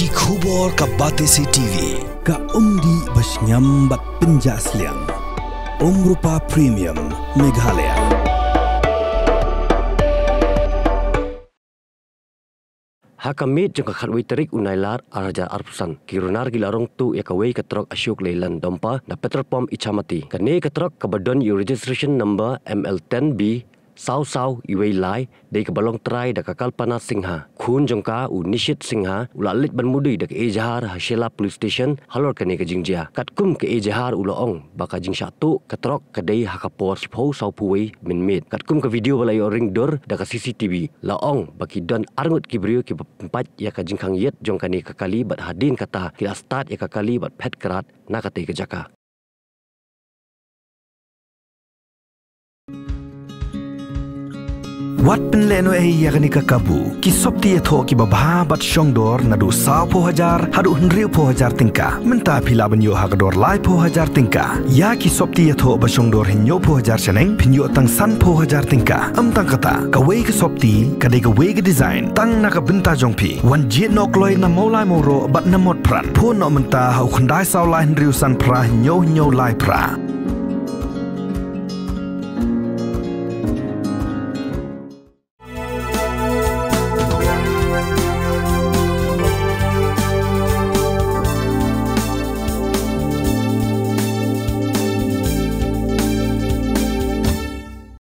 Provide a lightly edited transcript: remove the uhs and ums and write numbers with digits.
Ki khubor ka Batesi TV. Ka umdi basnyam bat penjasliang. Rupa Premium Meghalaya. Hakamit jengka khatwi terik unailar araja arpusan. Kirunar gilarong tu yakawai ketrok Ashok Leyland Dompa na petrol pom Ichamati. Kane ketrok kabadon registration number ML10B Sau iway lai dari kebalong terai da Kakalpana Singha. Khun jongka u Nishit Singha ulalit banmudi da ke Ejahar Hashela Police Station halor kane ke jingjia. Katkum ke Ejahar ulaong baka jing syatu ketrok kedai hakapor sipo sau puwei minmit. Katkum ke video balai ring dor da ke CCTV. Laong baki don arngut kibriu ki empat ya ka jingkang yet jongkane kakali bat hadin kata kila start ya kakali bat pet kerat na kate ke jaka. Wat penleno yakni kakabu ki sopti etho ki babha bat shongdor nadu saw po hajar hadu hundriu po hajar tingka menta phila banyo hagador lai po hajar tingka ya ki sopti etho ba shongdor hinyo po hajar chaneng pinyo tang san po hajar tingka tang kata ka wei ki sopti ka de ka wei ki design tang na ka binta jongpi wan jit nok loi na molai moro bat na mot pran po no menta hau khandai saw lai hundriu san pra hinyo lai pra